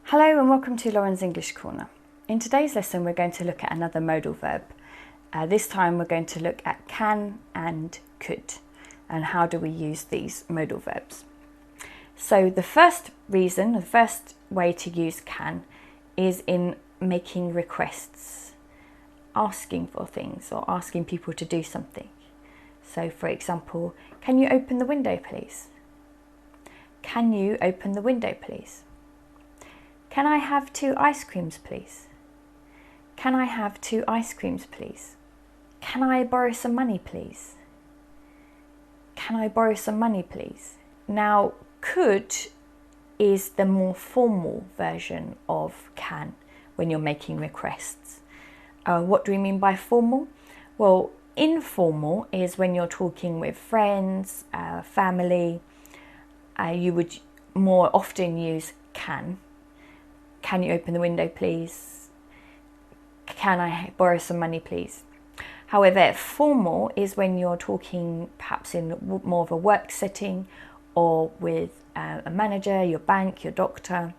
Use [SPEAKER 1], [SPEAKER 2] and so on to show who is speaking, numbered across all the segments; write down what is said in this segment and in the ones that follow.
[SPEAKER 1] Hello and welcome to Lauren's English Corner. In today's lesson we're going to look at another modal verb. This time we're going to look at can and could and how do we use these modal verbs. So the first way to use can is in making requests, asking for things or asking people to do something. So for example, can you open the window please? Can you open the window please? Can I have 2 ice creams please? Can I have 2 ice creams please? Can I borrow some money please? Can I borrow some money please? Now, could is the more formal version of can when you're making requests. What do we mean by formal? Well, informal is when you're talking with friends, family. You would more often use can. Can you open the window please? Can I borrow some money please? However, formal is when you're talking perhaps in more of a work setting or with a manager, your bank, your doctor,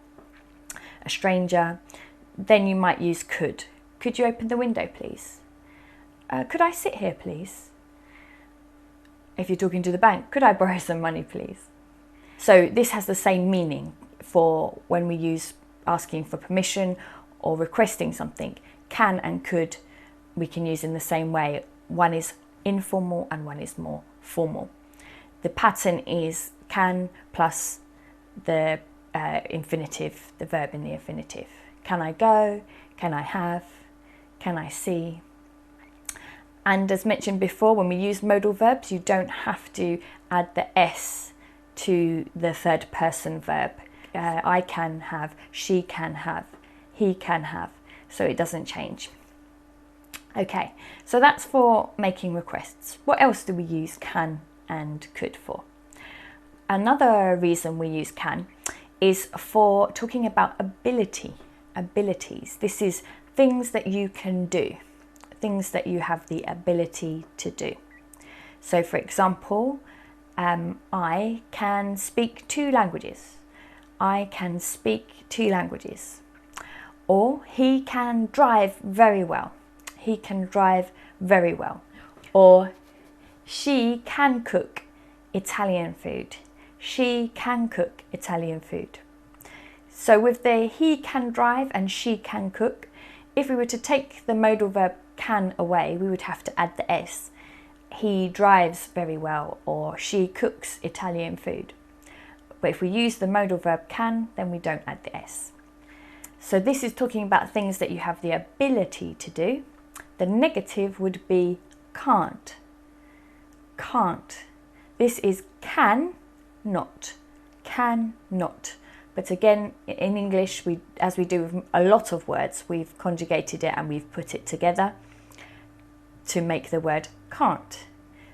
[SPEAKER 1] a stranger. Then you might use could. Could you open the window please? Could I sit here please? If you're talking to the bank, could I borrow some money please? So this has the same meaning for when we use asking for permission or requesting something. Can and could we can use in the same way. One is informal and one is more formal. The pattern is can plus the infinitive, the verb in the infinitive. Can I go? Can I have? Can I see? And as mentioned before, when we use modal verbs, you don't have to add the S to the third person verb. I can have, she can have, he can have, so it doesn't change. Okay, so that's for making requests. What else do we use can and could for? Another reason we use can is for talking about abilities. This is things that you can do, things that you have the ability to do. So for example, I can speak 2 languages. I can speak 2 languages. Or he can drive very well. He can drive very well. Or she can cook Italian food. She can cook Italian food. So with the he can drive and she can cook, if we were to take the modal verb can away, we would have to add the S. He drives very well or she cooks Italian food. But if we use the modal verb can, then we don't add the S. So this is talking about things that you have the ability to do. The negative would be can't. Can't. This is can not. Can not. But again, in English, as we do with a lot of words, we've conjugated it and we've put it together to make the word can't.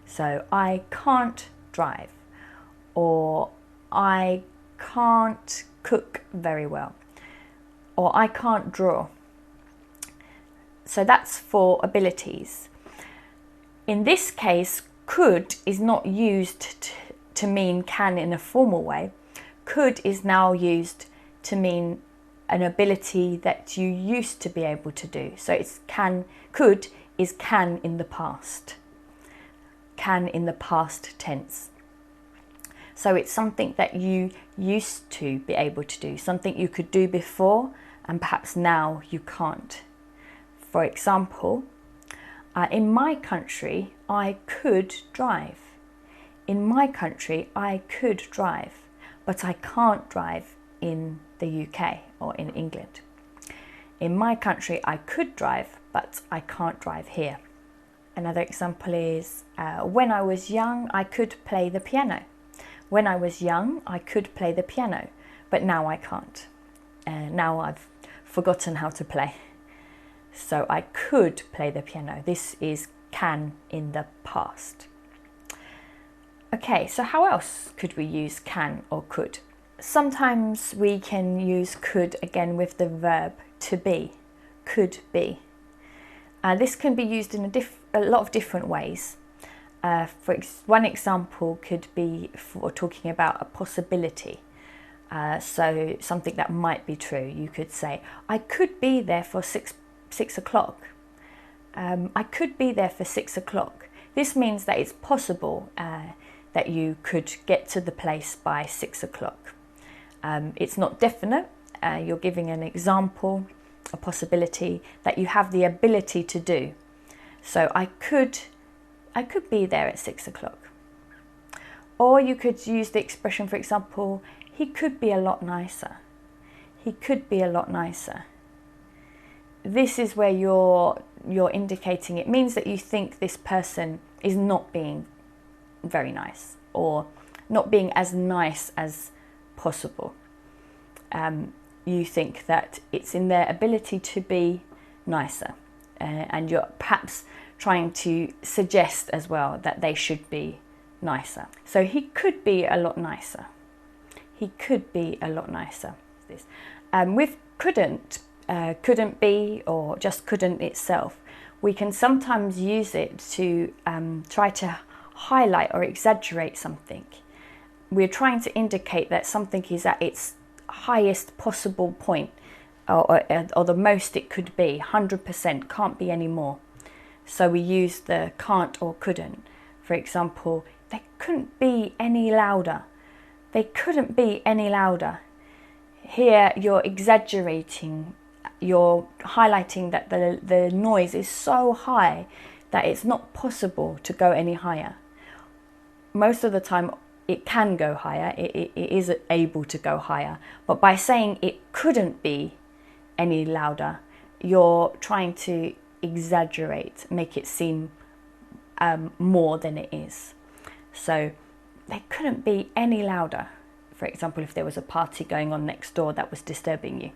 [SPEAKER 1] So I can't drive, or I can't cook very well, or I can't draw. So that's for abilities. In this case, could is not used to mean can in a formal way. Could is now used to mean an ability that you used to be able to do. So it's can, could is can in the past. Can in the past tense. So it's something that you used to be able to do, something you could do before and perhaps now you can't. For example, in my country, I could drive. In my country, I could drive, but I can't drive in the UK or in England. In my country, I could drive, but I can't drive here. Another example is, when I was young, I could play the piano. When I was young, I could play the piano, but now I can't. Now I've forgotten how to play. So I could play the piano. This is can in the past. Okay, so how else could we use can or could? Sometimes we can use could again with the verb to be, could be. This can be used in a lot of different ways. One example could be for talking about a possibility. So something that might be true, you could say, I could be there for six o'clock. I could be there for 6 o'clock. This means that it's possible that you could get to the place by 6 o'clock. It's not definite. You're giving an example, a possibility that you have the ability to do. So I could be there at 6 o'clock. Or you could use the expression, for example, he could be a lot nicer. He could be a lot nicer. This is where you're indicating, it means that you think this person is not being very nice, or not being as nice as possible. You think that it's in their ability to be nicer, and you're perhaps trying to suggest as well that they should be nicer. So he could be a lot nicer. He could be a lot nicer. With couldn't be, or just couldn't itself, we can sometimes use it to try to highlight or exaggerate something. We're trying to indicate that something is at its highest possible point, or the most it could be, 100%, can't be any more. So we use the can't or couldn't. For example, they couldn't be any louder. They couldn't be any louder. Here you're exaggerating, you're highlighting that the noise is so high that it's not possible to go any higher. Most of the time it can go higher, it is able to go higher, but by saying it couldn't be any louder, you're trying to exaggerate, make it seem more than it is. So they couldn't be any louder. For example, if there was a party going on next door that was disturbing you.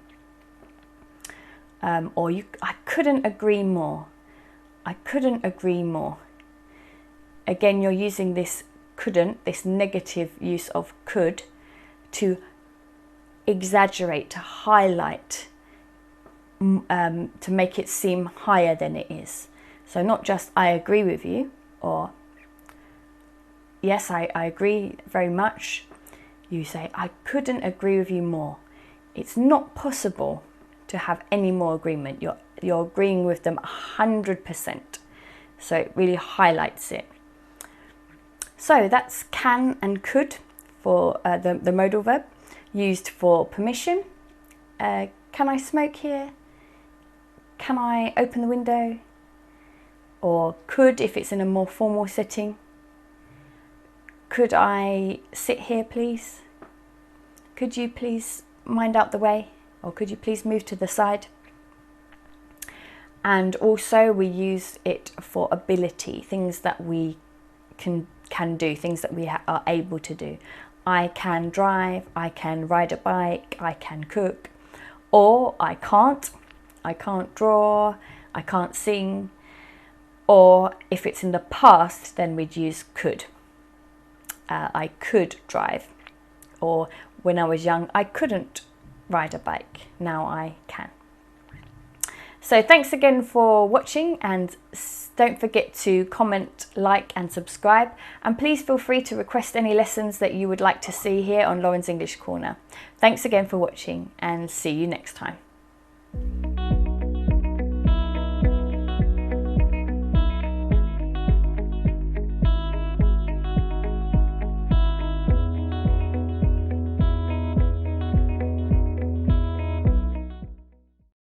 [SPEAKER 1] I couldn't agree more. I couldn't agree more. Again, you're using this couldn't, this negative use of could, to exaggerate, to highlight, to make it seem higher than it is. So not just I agree with you, or yes, I agree very much. You say, I couldn't agree with you more. It's not possible to have any more agreement. You're agreeing with them 100%. So it really highlights it. So that's can and could for the modal verb, used for permission. Can I smoke here? Can I open the window? Or could if it's in a more formal setting. Could I sit here, please? Could you please mind out the way? Or could you please move to the side? And also we use it for ability, things that we can do, things that we are able to do. I can drive, I can ride a bike, I can cook. Or I can't draw, I can't sing. Or if it's in the past, then we'd use could. I could drive. Or when I was young, I couldn't ride a bike. Now I can. So thanks again for watching, and don't forget to comment, like and subscribe. And please feel free to request any lessons that you would like to see here on Lauren's English Corner. Thanks again for watching, and see you next time.